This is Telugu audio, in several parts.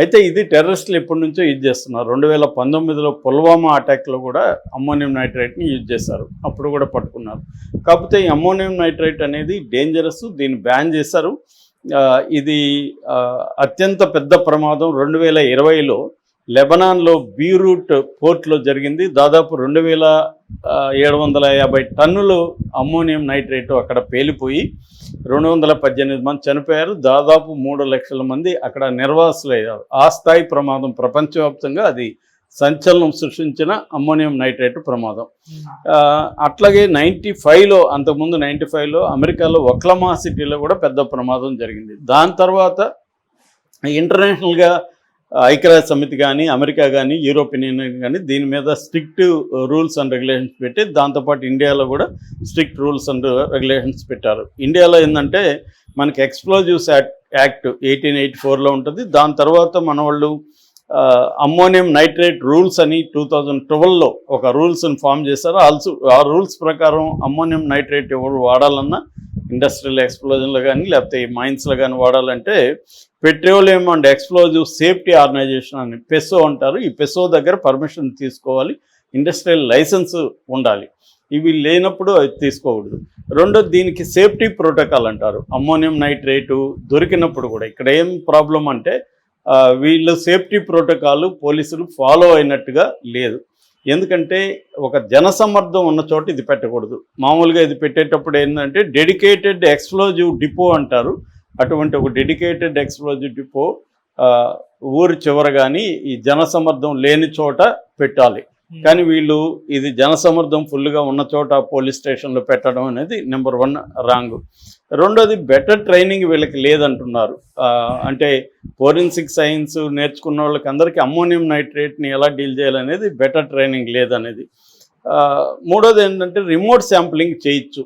అయితే ఇది టెర్రరిస్టులు ఎప్పటి నుంచో యూజ్ చేస్తున్నారు. 2019లో పుల్వామా అటాక్లో కూడా అమ్మోనియం నైట్రేట్ని యూజ్ చేశారు. అప్పుడు కూడా పట్టుకున్నారు. కాకపోతే ఈ అమ్మోనియం నైట్రేట్ అనేది డేంజరస్, దీన్ని బ్యాన్ చేశారు. ఇది అత్యంత పెద్ద ప్రమాదం 2020లో లెబనాన్లో బీరూట్ పోర్ట్లో జరిగింది. దాదాపు 2750 టన్నులు అమ్మోనియం నైట్రేట్ అక్కడ పేలిపోయి 218 మంది చనిపోయారు. దాదాపు 3 లక్షల మంది అక్కడ నిర్వాసులయ్యారు. ఆ స్థాయి ప్రమాదం, ప్రపంచవ్యాప్తంగా అది సంచలనం సృష్టించిన అమ్మోనియం నైట్రేట్ ప్రమాదం. అట్లాగే 95లో, అంతకుముందు 95లో అమెరికాలో ఒక్లమా సిటీలో కూడా పెద్ద ప్రమాదం జరిగింది. దాని తర్వాత ఇంటర్నేషనల్గా ఐక్యరాజ్య సమితి కానీ, అమెరికా కానీ, యూరోపియన్ యూనియన్ కానీ దీని మీద స్ట్రిక్ట్ రూల్స్ అండ్ రెగ్యులేషన్స్ పెట్టి, దాంతోపాటు ఇండియాలో కూడా స్ట్రిక్ట్ రూల్స్ అండ్ రెగ్యులేషన్స్ పెట్టారు. ఇండియాలో ఏంటంటే మనకి ఎక్స్ప్లోజివ్స్ యాక్ట్ 1884లో ఉంటుంది. దాని తర్వాత మన వాళ్ళు అమ్మోనియం నైట్రేట్ రూల్స్ అని 2012లో ఒక రూల్స్ని ఫామ్ చేశారు. ఆ రూల్స్ ప్రకారం అమ్మోనియం నైట్రేట్ ఎవరు వాడాలన్నా ఇండస్ట్రియల్ ఎక్స్ప్లోజన్లో కానీ లేకపోతే మైన్స్లో కానీ వాడాలంటే petroleum and explosive safety organisation అని పెసో అంటారు. ఈ పెసో దగ్గర పర్మిషన్ తీసుకోవాలి, ఇండస్ట్రియల్ లైసెన్స్ ఉండాలి. ఇవి లేనప్పుడు అది తీసుకోకూడదు. రెండోది దీనికి సేఫ్టీ ప్రోటోకాల్ అంటారు. అమ్మోనియం నైట్రేటు దొరికినప్పుడు కూడా ఇక్కడ ఏం ప్రాబ్లం అంటే వీళ్ళు సేఫ్టీ ప్రోటోకాల్ పోలీసులు ఫాలో అయినట్టుగా లేదు. ఎందుకంటే ఒక జనసమ్మర్దం ఉన్న చోట ఇది పెట్టకూడదు. మామూలుగా ఇది పెట్టేటప్పుడు ఏంటంటే డెడికేటెడ్ ఎక్స్ప్లోజివ్ డిపో అంటారు. అటువంటి ఒక డెడికేటెడ్ ఎక్స్ప్లోజివ్ డిపో ఊరి చివర కానీ ఈ జనసమ్మర్దం లేని చోట పెట్టాలి. కానీ వీళ్ళు ఇది జనసమ్మర్దం ఫుల్గా ఉన్న చోట పోలీస్ స్టేషన్లో పెట్టడం అనేది నెంబర్ 1 రాంగ్. రెండోది బెటర్ ట్రైనింగ్ వీళ్ళకి లేదంటున్నారు. అంటే ఫోరెన్సిక్ సైన్స్ నేర్చుకున్న వాళ్ళకి అందరికీ అమ్మోనియం నైట్రేట్ని ఎలా డీల్ చేయాలనేది బెటర్ ట్రైనింగ్ లేదనేది. మూడోది ఏంటంటే రిమోట్ శాంప్లింగ్ చేయొచ్చు,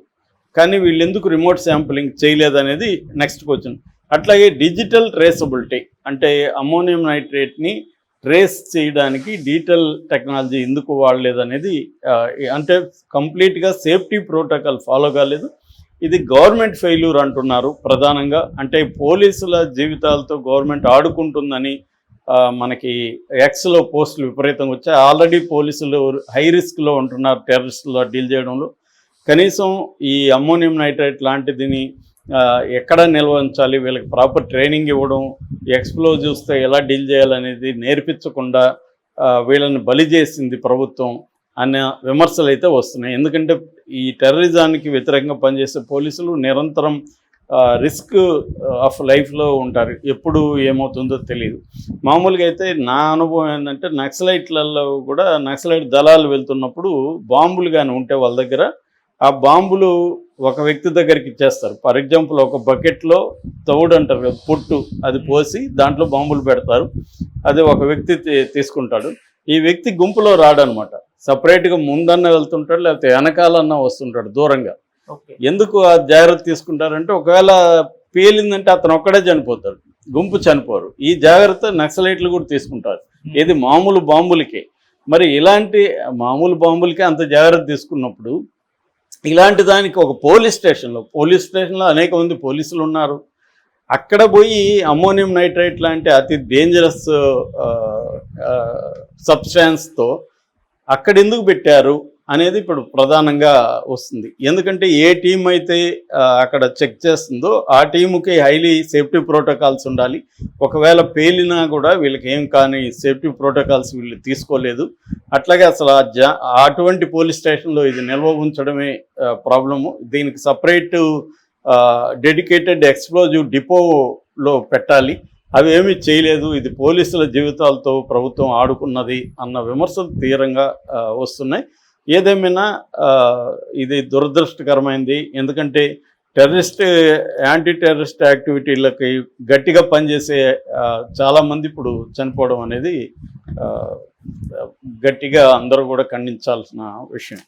కానీ వీళ్ళు ఎందుకు రిమోట్ శాంప్లింగ్ చేయలేదనేది నెక్స్ట్ క్వశ్చన్. అట్లాగే డిజిటల్ ట్రేసబిలిటీ అంటే అమ్మోనియం నైట్రేట్ని ట్రేస్ చేయడానికి డిజిటల్ టెక్నాలజీ ఎందుకు వాడలేదనేది, అంటే కంప్లీట్గా సేఫ్టీ ప్రోటోకాల్ ఫాలో కాలేదు. ఇది గవర్నమెంట్ ఫెయిల్యూర్ అంటున్నారు ప్రధానంగా. అంటే పోలీసుల జీవితాలతో గవర్నమెంట్ ఆడుకుంటుందని మనకి ఎక్స్లో పోస్టులు విపరీతంగా వచ్చాయి. ఆల్రెడీ పోలీసులు హై రిస్క్లో ఉంటున్నారు టెర్రరిస్టులో డీల్ చేయడంలో. కనీసం ఈ అమ్మోనియం నైట్రేట్ లాంటిదిని ఎక్కడ నిల్వ ఉంచాలి, వీళ్ళకి ప్రాపర్ ట్రైనింగ్ ఇవ్వడం, ఎక్స్ప్లోజివ్స్తో ఎలా డీల్ చేయాలనేది నేర్పించకుండా వీళ్ళని బలి చేసింది ప్రభుత్వం అనే విమర్శలు అయితే వస్తున్నాయి. ఎందుకంటే ఈ టెర్రరిజానికి వ్యతిరేకంగా పనిచేసే పోలీసులు నిరంతరం రిస్క్ ఆఫ్ లైఫ్లో ఉంటారు. ఎప్పుడు ఏమవుతుందో తెలియదు. మామూలుగా అయితే నా అనుభవం ఏంటంటే నక్సలైట్లలో కూడా నక్సలైట్ దళాలు వెళ్తున్నప్పుడు బాంబులు కానీ ఉంటే వాళ్ళ దగ్గర, ఆ బాంబులు ఒక వ్యక్తి దగ్గరికి ఇచ్చేస్తారు. ఫర్ ఎగ్జాంపుల్ ఒక బకెట్లో తౌడు అంటారు కదా, పుట్టు, అది పోసి దాంట్లో బాంబులు పెడతారు. అది ఒక వ్యక్తి తీసుకుంటాడు. ఈ వ్యక్తి గుంపులో రాడనమాట, సపరేట్గా ముందన్న వెళ్తుంటాడు, లేకపోతే వెనకాలన్నా వస్తుంటాడు దూరంగా. ఎందుకు ఆ జాగ్రత్త తీసుకుంటారంటే ఒకవేళ పేలిందంటే అతను ఒక్కడే చనిపోతాడు, గుంపు చనిపోరు. ఈ జాగ్రత్త నక్సలైట్లు కూడా తీసుకుంటారు. ఇది మామూలు బాంబులకే. మరి ఇలాంటి మామూలు బాంబులకే అంత జాగ్రత్త తీసుకున్నప్పుడు ఇలాంటి దానికి ఒక పోలీస్ స్టేషన్లో అనేక మంది పోలీసులు ఉన్నారు. అక్కడ పోయి అమ్మోనియం నైట్రేట్ లాంటి అతి డేంజరస్ సబ్స్టాన్స్తో అక్కడ ఎందుకు పెట్టారు అనేది ఇప్పుడు ప్రధానంగా వస్తుంది. ఎందుకంటే ఏ టీం అయితే అక్కడ చెక్ చేస్తుందో ఆ టీముకి హైలీ సేఫ్టీ ప్రోటోకాల్స్ ఉండాలి. ఒకవేళ పేలినా కూడా వీళ్ళకి ఏం కానీ సేఫ్టీ ప్రోటోకాల్స్ వీళ్ళు తీసుకోలేదు. అట్లాగే అసలు అటువంటి పోలీస్ స్టేషన్లో ఇది నిల్వ ఉంచడమే ప్రాబ్లము. దీనికి సపరేట్ డెడికేటెడ్ ఎక్స్ప్లోజివ్ డిపోలో పెట్టాలి. అవి ఏమీ చేయలేదు. ఇది పోలీసుల జీవితాలతో ప్రభుత్వం ఆడుకున్నది అన్న విమర్శలు తీవ్రంగా వస్తున్నాయి. ఏదేమైనా ఇది దురదృష్టకరమైంది. ఎందుకంటే యాంటీ టెర్రరిస్ట్ యాక్టివిటీలకి గట్టిగా పనిచేసే చాలామంది ఇప్పుడు చనిపోవడం అనేది గట్టిగా అందరూ కూడా ఖండించాల్సిన విషయం.